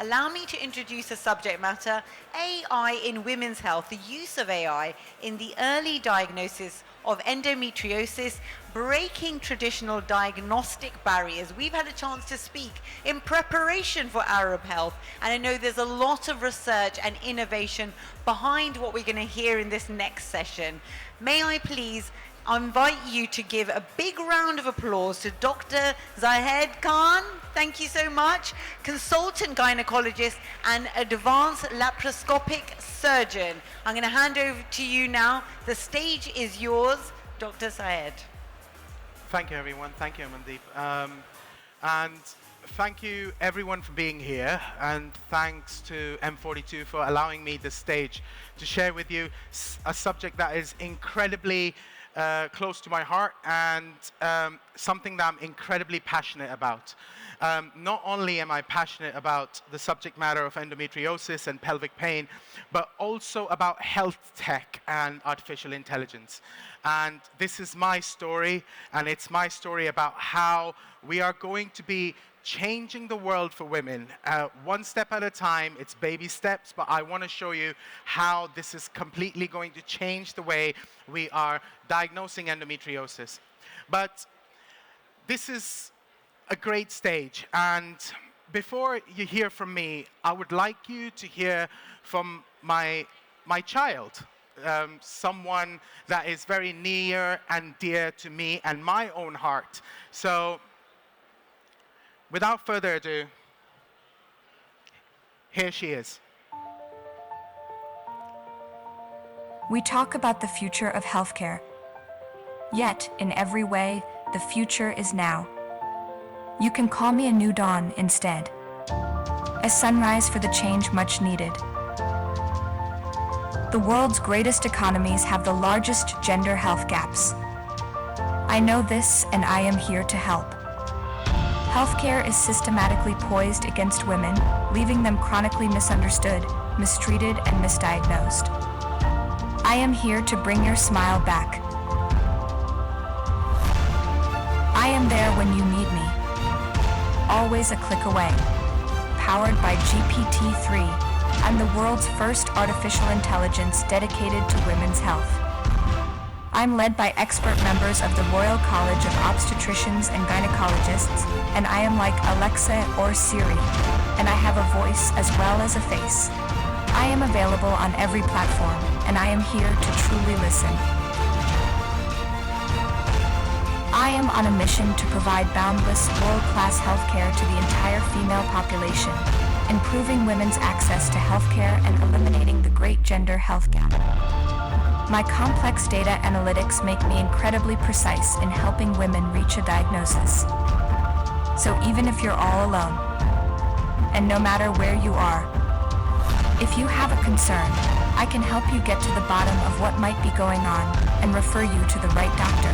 Allow me to introduce the subject matter, AI in women's health, the use of AI in the early diagnosis of endometriosis, breaking traditional diagnostic barriers. We've had a chance to speak in preparation for Arab Health, and I know there's a lot of research and innovation behind what we're going to hear in this next session. May I please invite you to give a big round of applause to Dr. Zahed Khan. Thank you so much. Consultant gynecologist and advanced laparoscopic surgeon. I'm going to hand over to you now. The stage is yours, Dr. Zahed. Thank you, everyone. Thank you, Amandeep. And thank you, everyone, for being here. And thanks to M42 for allowing me the stage to share with you a subject that is incredibly close to my heart and something that I'm incredibly passionate about. Not only am I passionate about the subject matter of endometriosis and pelvic pain, but also about health tech and artificial intelligence. And this is my story, and it's my story about how we are going to be changing the world for women, one step at a time. It's baby steps, but I want to show you how this is completely going to change the way we are diagnosing endometriosis. But this is a great stage, and before you hear from me, I would like you to hear from my child, someone that is very near and dear to me and my own heart. So without further ado, here she is. We talk about the future of healthcare. Yet, in every way, the future is now. You can call me a new dawn instead. A sunrise for the change much needed. The world's greatest economies have the largest gender health gaps. I know this, and I am here to help. Healthcare is systematically poised against women, leaving them chronically misunderstood, mistreated, and misdiagnosed. I am here to bring your smile back. I am there when you need me. Always a click away. Powered by GPT-3, I'm the world's first artificial intelligence dedicated to women's health. I'm led by expert members of the Royal College of Obstetricians and Gynecologists, and I am like Alexa or Siri, and I have a voice as well as a face. I am available on every platform, and I am here to truly listen. I am on a mission to provide boundless, world-class healthcare to the entire female population, improving women's access to healthcare and eliminating the great gender health gap. My complex data analytics make me incredibly precise in helping women reach a diagnosis. So even if you're all alone, and no matter where you are, if you have a concern, I can help you get to the bottom of what might be going on and refer you to the right doctor,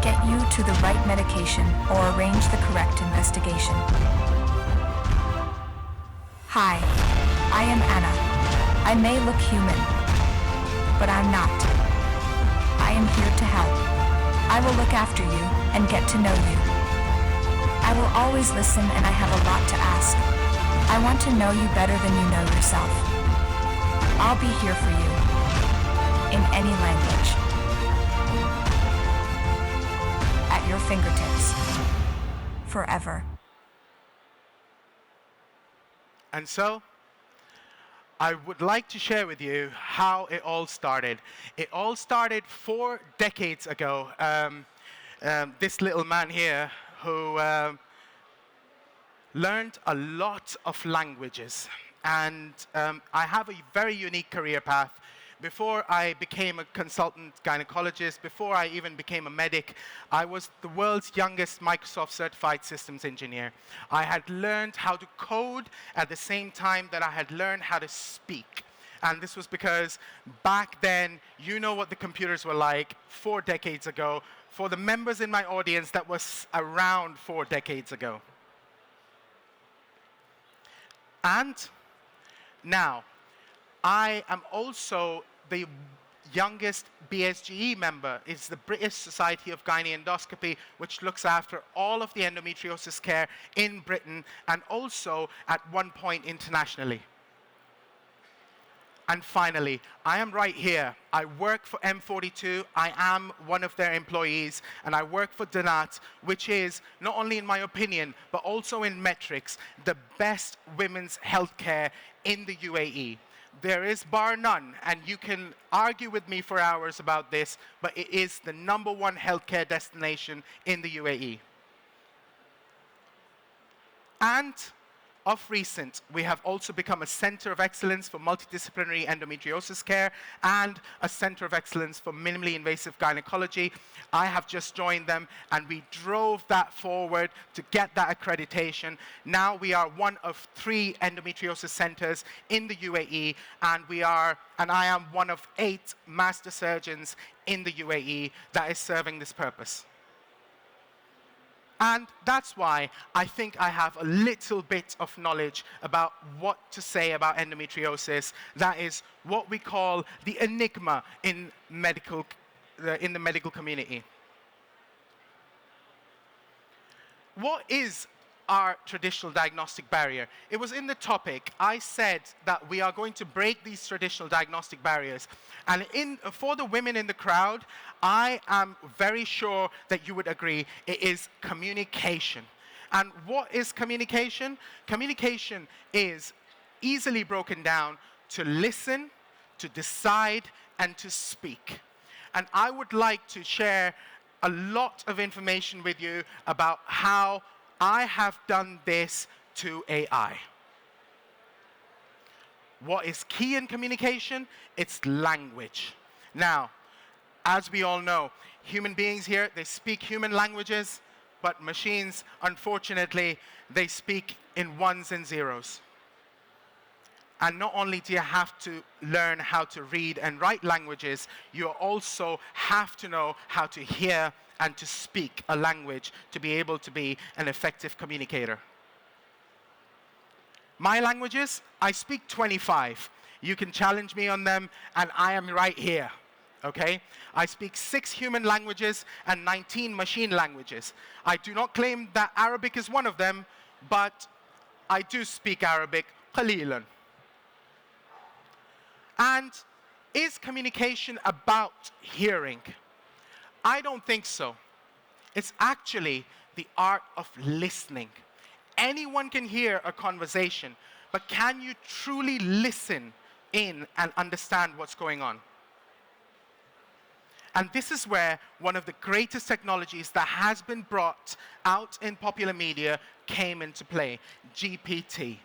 get you to the right medication, or arrange the correct investigation. Hi, I am Anna. I may look human, but I'm not. I am here to help. I will look after you and get to know you. I will always listen, and I have a lot to ask. I want to know you better than you know yourself. I'll be here for you, in any language. At your fingertips. Forever. And so, I would like to share with you how it all started. It all started 4 decades ago. This little man here who learned a lot of languages. And I have a very unique career path. Before I became a consultant gynecologist, before I even became a medic, I was the world's youngest Microsoft certified systems engineer. I had learned how to code at the same time that I had learned how to speak. And this was because back then, you know what the computers were like 4 decades ago. For the members in my audience, that was around 4 decades ago. And now, I am also the youngest BSGE member is the British Society of Gynae-Endoscopy, which looks after all of the endometriosis care in Britain and also at one point internationally. And finally, I am right here. I work for M42. I am one of their employees, and I work for Diagnostic, which is, not only in my opinion, but also in metrics, the best women's healthcare in the UAE. There is bar none, and you can argue with me for hours about this, but it is the #1 healthcare destination in the UAE. And of recent, we have also become a center of excellence for multidisciplinary endometriosis care and a center of excellence for minimally invasive gynecology. I have just joined them, and we drove that forward to get that accreditation. Now we are one of 3 endometriosis centers in the UAE, and I am one of 8 master surgeons in the UAE that is serving this purpose. And that's why I think I have a little bit of knowledge about what to say about endometriosis. That is what we call the enigma in the medical community. What is our traditional diagnostic barrier? It was in the topic. I said that we are going to break these traditional diagnostic barriers. And for the women in the crowd, I am very sure that you would agree it is communication. And what is communication? Communication is easily broken down to listen, to decide, and to speak. And I would like to share a lot of information with you about how I have done this to AI. What is key in communication? It's language. Now, as we all know, human beings here, they speak human languages, but machines, unfortunately, they speak in ones and zeros. And not only do you have to learn how to read and write languages, you also have to know how to hear and to speak a language to be able to be an effective communicator. My languages, I speak 25. You can challenge me on them, and I am right here, okay? I speak 6 human languages and 19 machine languages. I do not claim that Arabic is one of them, but I do speak Arabic, قليلاً. And is communication about hearing? I don't think so. It's actually the art of listening. Anyone can hear a conversation, but can you truly listen in and understand what's going on? And this is where one of the greatest technologies that has been brought out in popular media came into play, GPT.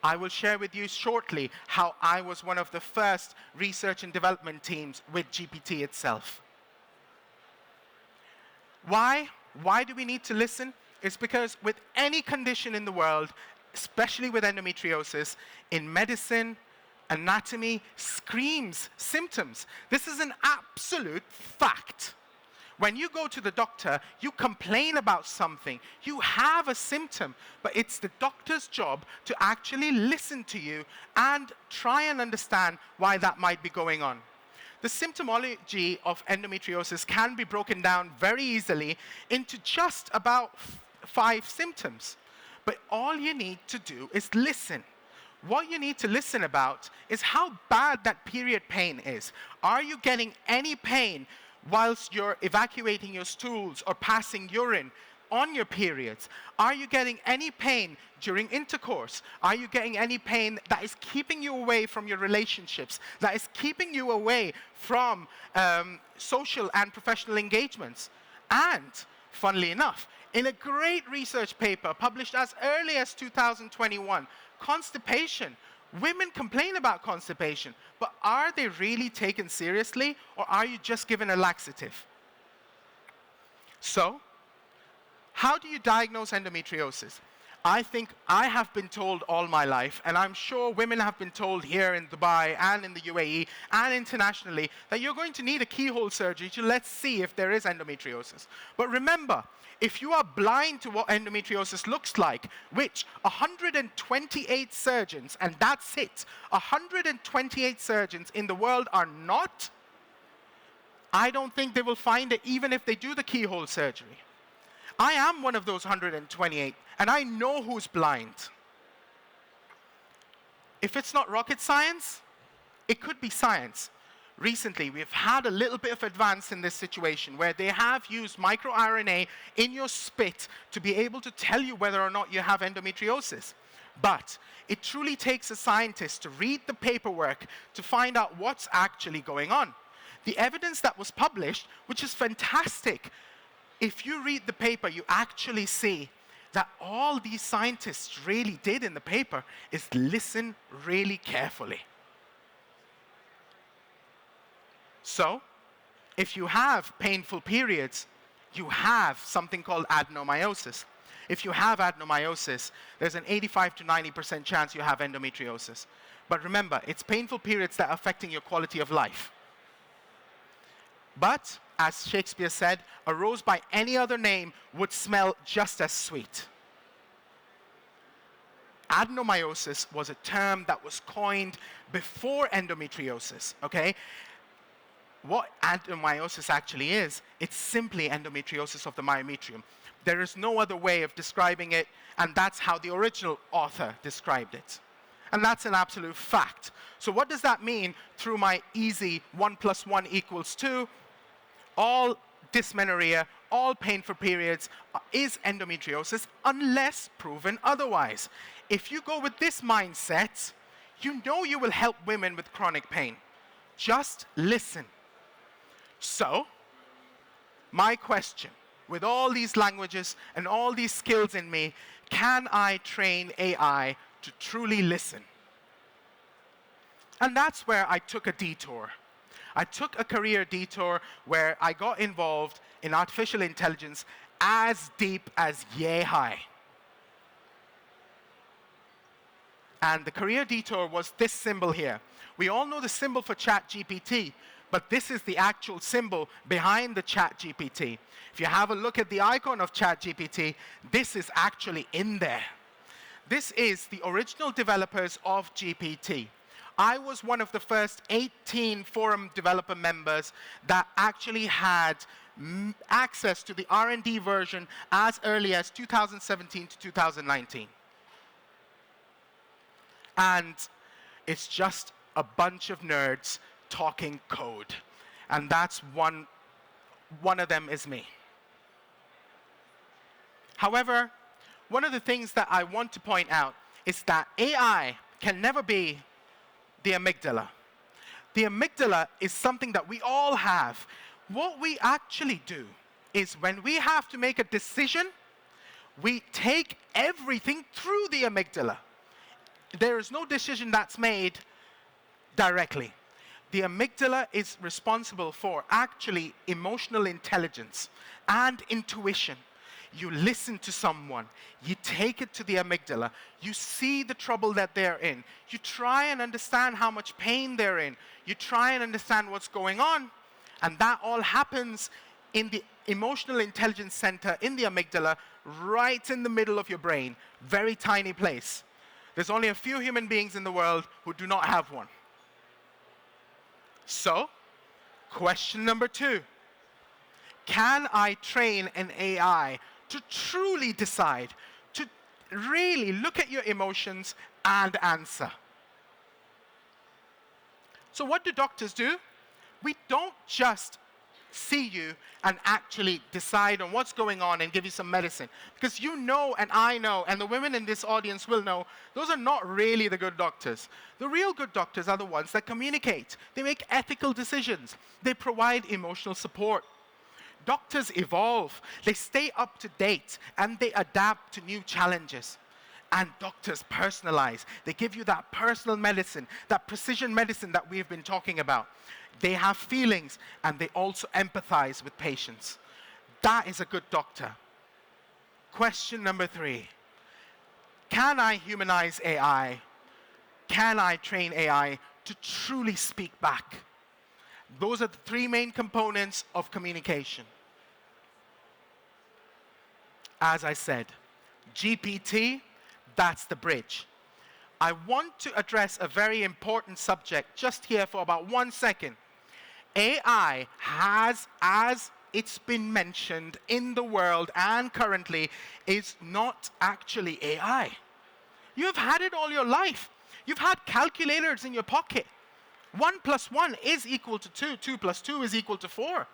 I will share with you shortly how I was one of the first research and development teams with GPT itself. Why? Why do we need to listen? It's because with any condition in the world, especially with endometriosis, in medicine, anatomy screams symptoms. This is an absolute fact. When you go to the doctor, you complain about something. You have a symptom, but it's the doctor's job to actually listen to you and try and understand why that might be going on. The symptomology of endometriosis can be broken down very easily into just about 5 symptoms. But all you need to do is listen. What you need to listen about is how bad that period pain is. Are you getting any pain whilst you're evacuating your stools or passing urine on your periods? Are you getting any pain during intercourse? Are you getting any pain that is keeping you away from your relationships, that is keeping you away from social and professional engagements? And, funnily enough, in a great research paper published as early as 2021, constipation. Women complain about constipation, but are they really taken seriously, or are you just given a laxative? So, how do you diagnose endometriosis? I think I have been told all my life, and I'm sure women have been told here in Dubai and in the UAE and internationally, that you're going to need a keyhole surgery to let's see if there is endometriosis. But remember, if you are blind to what endometriosis looks like, which 128 surgeons, and that's it, 128 surgeons in the world are not, I don't think they will find it even if they do the keyhole surgery. I am one of those 128, and I know who's blind. If it's not rocket science, it could be science. Recently, we've had a little bit of advance in this situation where they have used microRNA in your spit to be able to tell you whether or not you have endometriosis. But it truly takes a scientist to read the paperwork to find out what's actually going on. The evidence that was published, which is fantastic, if you read the paper, you actually see that all these scientists really did in the paper is listen really carefully. So, if you have painful periods, you have something called adenomyosis. If you have adenomyosis, there's an 85 to 90% chance you have endometriosis. But remember, it's painful periods that are affecting your quality of life. But, as Shakespeare said, a rose by any other name would smell just as sweet. Adenomyosis was a term that was coined before endometriosis, okay? What adenomyosis actually is, it's simply endometriosis of the myometrium. There is no other way of describing it, and that's how the original author described it. And that's an absolute fact. So what does that mean through my easy 1 + 1 = 2? All dysmenorrhea, all painful periods is endometriosis unless proven otherwise. If you go with this mindset, you know you will help women with chronic pain. Just listen. So, my question, with all these languages and all these skills in me, can I train AI to truly listen? And that's where I took a detour. I took a career detour where I got involved in artificial intelligence as deep as yay high. And the career detour was this symbol here. We all know the symbol for ChatGPT, but this is the actual symbol behind the ChatGPT. If you have a look at the icon of ChatGPT, this is actually in there. This is the original developers of GPT. I was one of the first 18 forum developer members that actually had access to the R&D version as early as 2017 to 2019. And it's just a bunch of nerds talking code. And that's one of them is me. However, one of the things that I want to point out is that AI can never be the amygdala. The amygdala is something that we all have. What we actually do is when we have to make a decision, we take everything through the amygdala. There is no decision that's made directly. The amygdala is responsible for actually emotional intelligence and intuition. You listen to someone, you take it to the amygdala, you see the trouble that they're in, you try and understand how much pain they're in, you try and understand what's going on, and that all happens in the emotional intelligence center in the amygdala, right in the middle of your brain, very tiny place. There's only a few human beings in the world who do not have one. So, question number 2. Can I train an AI to truly decide, to really look at your emotions and answer? So what do doctors do? We don't just see you and actually decide on what's going on and give you some medicine. Because you know, and I know, and the women in this audience will know, those are not really the good doctors. The real good doctors are the ones that communicate. They make ethical decisions. They provide emotional support. Doctors evolve. They stay up to date, and they adapt to new challenges. And doctors personalize. They give you that personal medicine, that precision medicine that we've been talking about. They have feelings, and they also empathize with patients. That is a good doctor. Question number 3. Can I humanize AI? Can I train AI to truly speak back? Those are the 3 main components of communication. As I said, GPT, that's the bridge. I want to address a very important subject just here for about 1 second. AI has, as it's been mentioned in the world and currently, is not actually AI. You've had it all your life. You've had calculators in your pocket. 1 plus 1 is equal to 2. 2 plus 2 is equal to 4.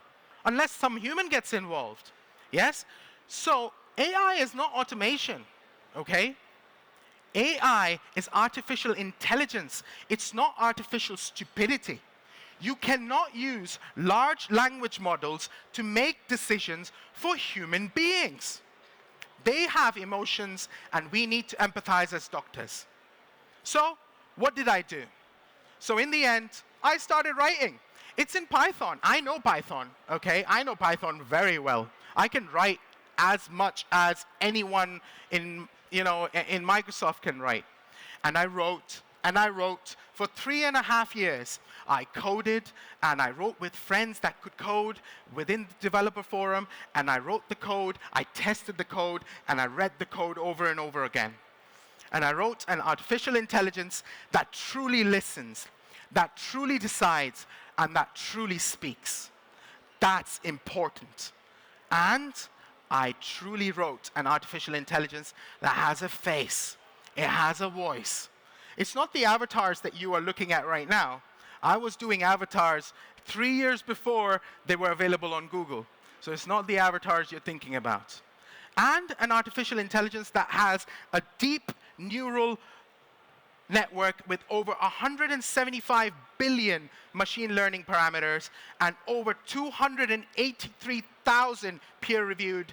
Unless some human gets involved. Yes? So AI is not automation, okay? AI is artificial intelligence. It's not artificial stupidity. You cannot use large language models to make decisions for human beings. They have emotions, and we need to empathize as doctors. So, what did I do? So in the end, I started writing. It's in Python. I know Python, okay? I know Python very well. I can write as much as anyone in Microsoft can write. And I wrote for 3.5 years. I coded, and I wrote with friends that could code within the developer forum, and I wrote the code, I tested the code, and I read the code over and over again. And I wrote an artificial intelligence that truly listens, that truly decides, and that truly speaks. That's important. And I truly wrote an artificial intelligence that has a face. It has a voice. It's not the avatars that you are looking at right now. I was doing avatars 3 years before they were available on Google. So it's not the avatars you're thinking about. And an artificial intelligence that has a deep neural network with over 175 billion machine learning parameters and over 283,000 peer-reviewed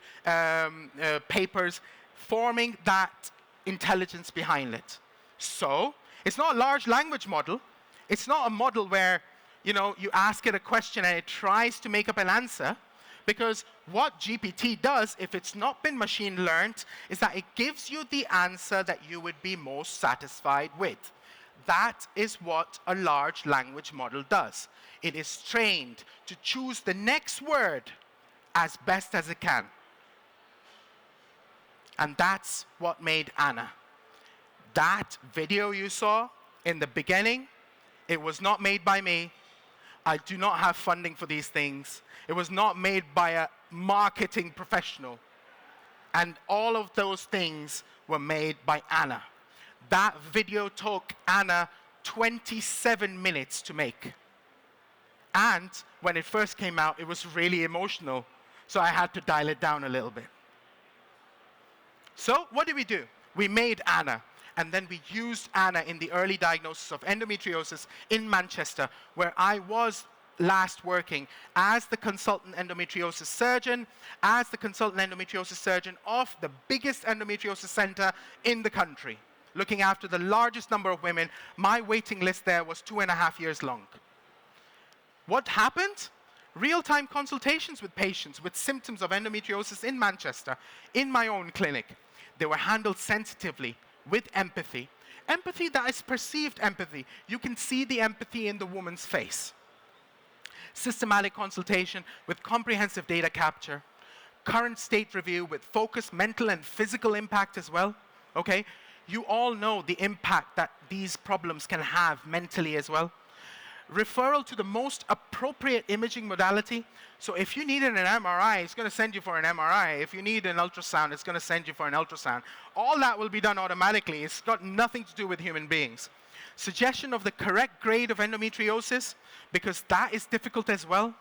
papers forming that intelligence behind it. So, it's not a large language model. It's not a model where, you ask it a question and it tries to make up an answer. Because what GPT does, if it's not been machine learned, is that it gives you the answer that you would be most satisfied with. That is what a large language model does. It is trained to choose the next word as best as it can. And that's what made Anna. That video you saw in the beginning, it was not made by me. I do not have funding for these things. It was not made by a marketing professional. And all of those things were made by Anna. That video took Anna 27 minutes to make. And when it first came out, it was really emotional. So I had to dial it down a little bit. So what did we do? We made Anna. And then we used Anna in the early diagnosis of endometriosis in Manchester, where I was last working as the consultant endometriosis surgeon, of the biggest endometriosis center in the country, looking after the largest number of women. My waiting list there was 2.5 years long. What happened? Real-time consultations with patients with symptoms of endometriosis in Manchester, in my own clinic. They were handled sensitively, with empathy. Empathy that is perceived empathy. You can see the empathy in the woman's face. Systematic consultation with comprehensive data capture. Current state review with focused mental and physical impact as well. Okay? You all know the impact that these problems can have mentally as well. Referral to the most appropriate imaging modality. So if you needed an MRI, it's going to send you for an MRI. If you need an ultrasound, it's going to send you for an ultrasound. All that will be done automatically. It's got nothing to do with human beings. Suggestion of the correct grade of endometriosis, because that is difficult as well.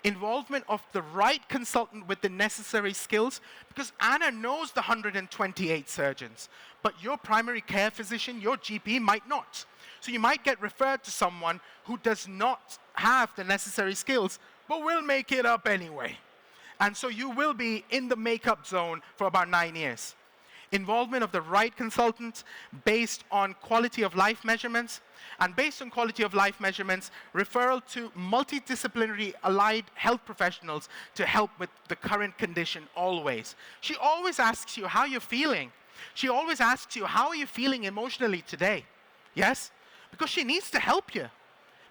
Involvement of the right consultant with the necessary skills, because Anna knows the 128 surgeons, but your primary care physician, your GP, might not. So you might get referred to someone who does not have the necessary skills, but will make it up anyway. And so you will be in the makeup zone for about 9 years. Involvement of the right consultant based on quality of life measurements, and based on quality of life measurements, referral to multidisciplinary allied health professionals to help with the current condition always. She always asks you how you're feeling. She always asks you, how are you feeling emotionally today? Yes? Because she needs to help you.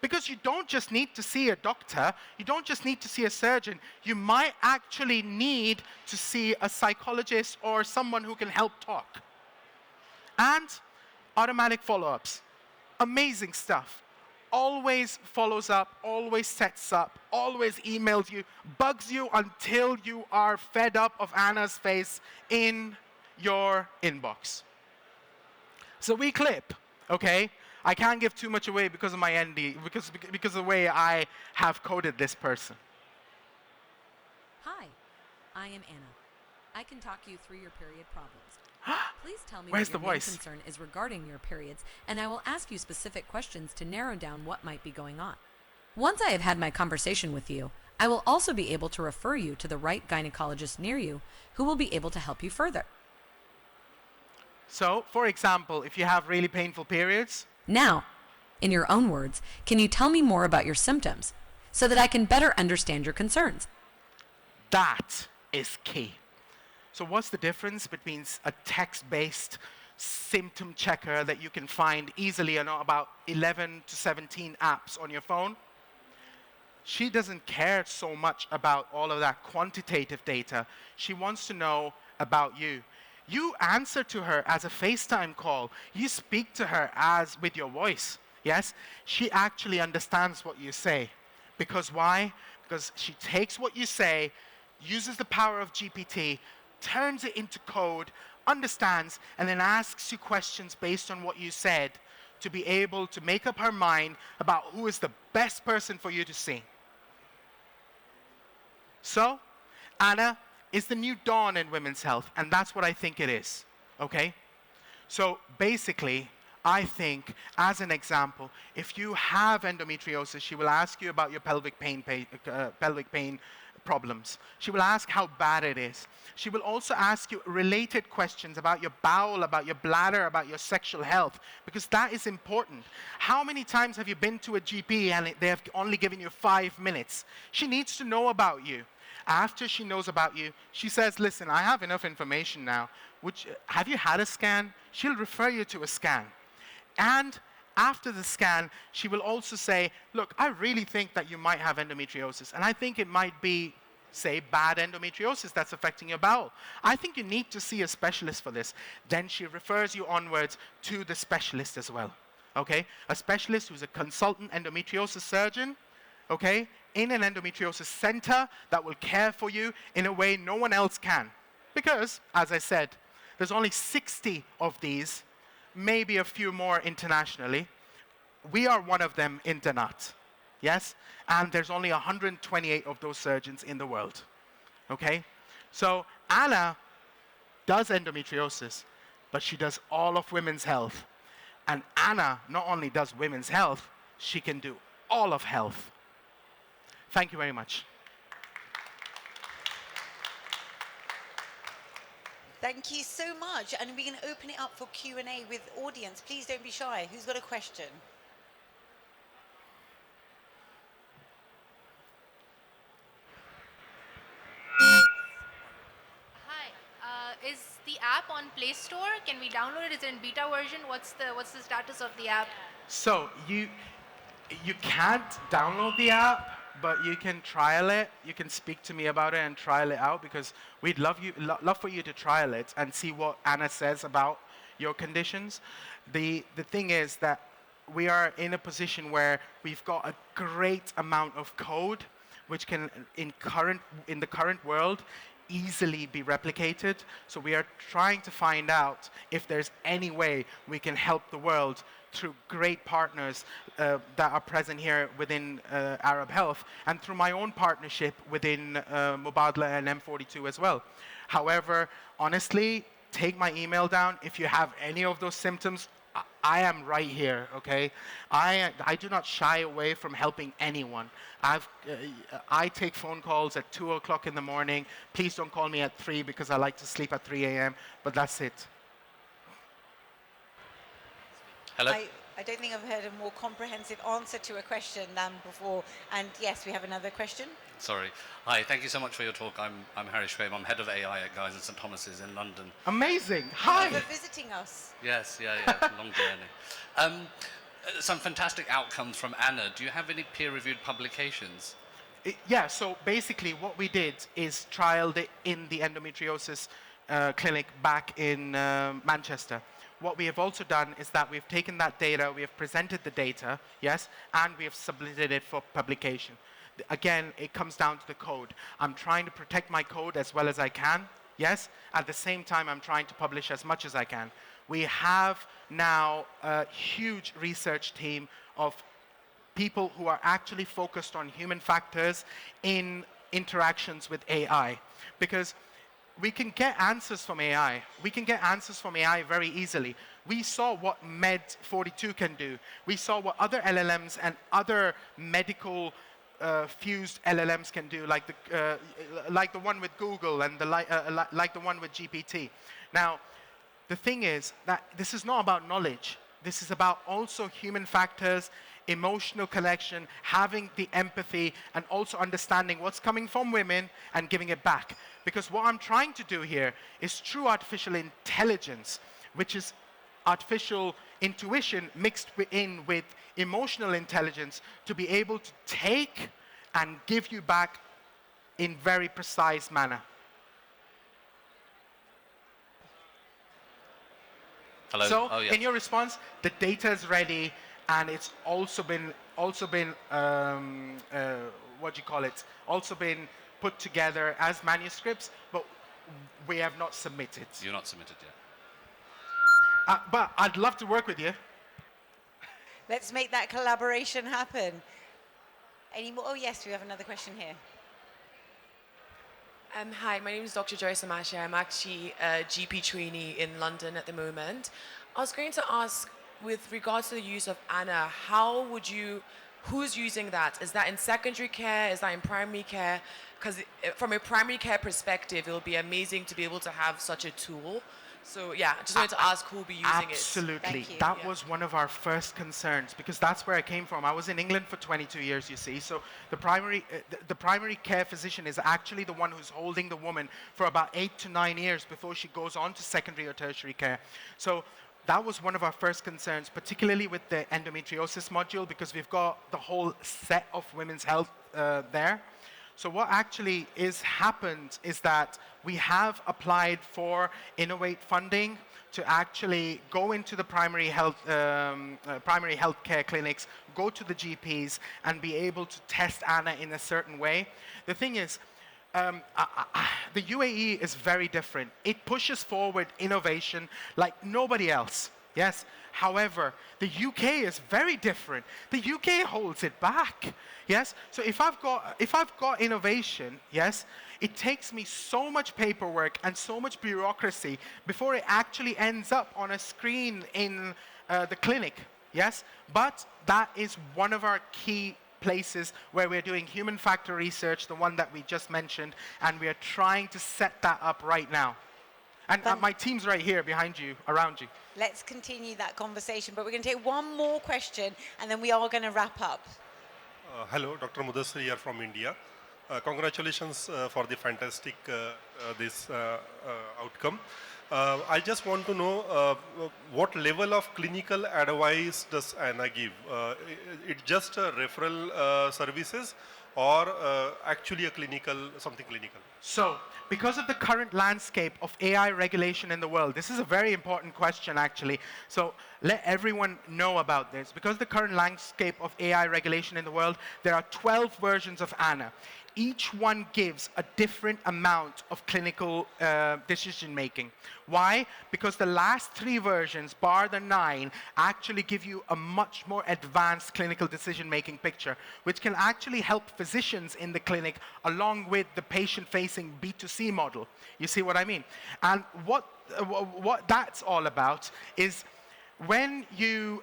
Because you don't just need to see a doctor, you don't just need to see a surgeon, you might actually need to see a psychologist or someone who can help talk. And automatic follow-ups. Amazing stuff. always follows up, always sets up, always emails you, bugs you until you are fed up of Anna's face in your inbox. So we clip, okay? I can't give too much away because of my ND, because of the way I have coded this person. Hi, I am Anna. I can talk you through your period problems. Please tell me Where's what your the main voice? concern is regarding your periods, and I will ask you specific questions to narrow down what might be going on. Once I have had my conversation with you, I will also be able to refer you to the right gynecologist near you who will be able to help you further. So, for example, if you have really painful periods, Now, in your own words, can you tell me more about your symptoms so that I can better understand your concerns? that is key. So what's the difference between a text-based symptom checker that you can find easily on about 11 to 17 apps on your phone? She doesn't care so much about all of that quantitative data. She wants to know about you. You answer to her as a FaceTime call. You speak to her as with your voice. Yes? She actually understands what you say. Because why? Because she takes what you say, uses the power of GPT, turns it into code, understands, and then asks you questions based on what you said to be able to make up her mind about who is the best person for you to see. So, Anna is the new dawn in women's health, and that's what I think it is, okay? So basically, I think, as an example, if you have endometriosis, she will ask you about your pelvic pain problems. She will ask how bad it is. She will also ask you related questions about your bowel, about your bladder, about your sexual health, because that is important. How many times have you been to a GP and they have only given you 5 minutes? She needs to know about you. After she knows about you, she says, listen, I have enough information now. Have you had a scan? She'll refer you to a scan. And after the scan, she will also say, look, I really think that you might have endometriosis, and I think it might be, say, bad endometriosis that's affecting your bowel. I think you need to see a specialist for this. Then she refers you onwards to the specialist as well, okay? A specialist who's a consultant endometriosis surgeon, okay, in an endometriosis center that will care for you in a way no one else can. Because, as I said, there's only 60 of these, maybe a few more internationally. We are one of them in Danat, yes? And there's only 128 of those surgeons in the world, okay? So Anna does endometriosis, but she does all of women's health. And Anna not only does women's health, she can do all of health. Thank you very much. Thank you so much. And we're going to open it up for Q&A with audience. Please don't be shy. Who's got a question? Hi. Is the app on Play Store? Can we download it? Is it in beta version? What's the status of the app? So you can't download the app, but you can trial it. You can speak to me about it and trial it out, because we'd love for you to trial it and see what Anna says about your conditions. The thing is that we are in a position where we've got a great amount of code which can in the current world easily be replicated. So we are trying to find out if there's any way we can help the world through great partners that are present here within Arab Health, and through my own partnership within Mubadala and M42 as well. However, honestly, take my email down. If you have any of those symptoms, I am right here, okay? I do not shy away from helping anyone. I take phone calls at 2 o'clock in the morning. Please don't call me at 3 because I like to sleep at 3 a.m., but that's it. Hello. I don't think I've heard a more comprehensive answer to a question than before. And yes, we have another question. Sorry. Hi, thank you so much for your talk. I'm Harry Schwab. I'm head of AI at Guy's and St Thomas's in London. Amazing. Thank you Hi. for visiting us. Yes, yeah, long journey. Some fantastic outcomes from Anna. Do you have any peer-reviewed publications? Yeah, so basically what we did is trialed it in the endometriosis clinic back in Manchester. what we have also done is that we've taken that data, we have presented the data, yes, and we have submitted it for publication. Again, it comes down to the code. I'm trying to protect my code as well as I can, yes. At the same time, I'm trying to publish as much as I can. We have now a huge research team of people who are actually focused on human factors in interactions with AI. Because we can get answers from AI. We can get answers from AI very easily. We saw what M42 can do. We saw what other LLMs and other medical fused LLMs can do, like the one with Google and like the one with GPT. Now, the thing is that this is not about knowledge. This is about also human factors, emotional connection, having the empathy, and also understanding what's coming from women and giving it back. Because what I'm trying to do here is true artificial intelligence, which is artificial intuition mixed in with emotional intelligence to be able to take and give you back in very precise manner. Hello. So, Oh, yes. in your response, the data is ready, and it's also been what do you call it? Also been put together as manuscripts, but we have not submitted. You're not submitted yet. But I'd love to work with you. Let's make that collaboration happen. Any more? Oh, yes, we have another question here. Hi, my name is Dr. Joy Samashi. I'm actually a GP trainee in London at the moment. I was going to ask, with regards to the use of Anna, who's using that? Is that in secondary care? Is that in primary care? Because from a primary care perspective, it will be amazing to be able to have such a tool. So yeah, I just wanted to ask who will be using Absolutely. Thank you. That was one of our first concerns, because that's where I came from. I was in England for 22 years, you see. So the primary care physician is actually the one who's holding the woman for about 8 to 9 years before she goes on to secondary or tertiary care. So that was one of our first concerns, particularly with the endometriosis module, because we've got the whole set of women's health there. So what actually is happened is that we have applied for Innovate funding to actually go into the primary health care clinics, go to the GPs, and be able to test Anna in a certain way. The thing is, the UAE is very different. It pushes forward innovation like nobody else. Yes. However, the UK is very different. The UK holds it back. Yes. So if I've got innovation, yes, it takes me so much paperwork and so much bureaucracy before it actually ends up on a screen in the clinic. Yes. But that is one of our key places where we're doing human factor research, the one that we just mentioned, and we are trying to set that up right now. And my team's right here behind you, around you. Let's continue that conversation, but we're going to take one more question, and then we are going to wrap up. Hello, Dr. Mudassir here from India. Congratulations for the fantastic outcome. I just want to know what level of clinical advice does Anna give? It just referral services, or actually something clinical? So, because of the current landscape of AI regulation in the world, this is a very important question actually. So let everyone know about this. Because of the current landscape of AI regulation in the world, there are 12 versions of Anna. Each one gives a different amount of clinical decision making. Why? Because the last 3 versions, bar the 9, actually give you a much more advanced clinical decision making picture, which can actually help physicians in the clinic along with the patient-facing B2C model. You see what I mean? And what that's all about is when you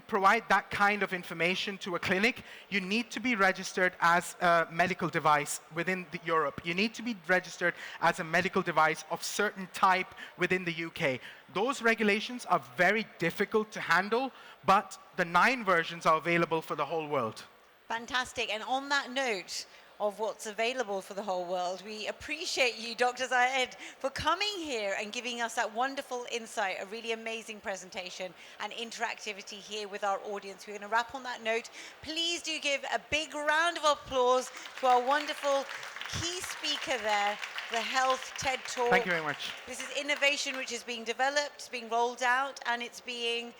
provide that kind of information to a clinic, you need to be registered as a medical device within Europe. You need to be registered as a medical device of certain type within the UK. Those regulations are very difficult to handle, but the 9 versions are available for the whole world. Fantastic. And on that note of what's available for the whole world, we appreciate you, Dr. Zayed, for coming here and giving us that wonderful insight, a really amazing presentation and interactivity here with our audience. We're going to wrap on that note. Please do give a big round of applause to our wonderful key speaker there, the Health TED Talk. Thank you very much. This is innovation which is being developed, it's being rolled out, and it's being,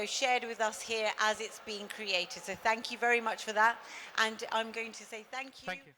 shared with us here as it's being created. So thank you very much for that. And I'm going to say thank you. Thank you.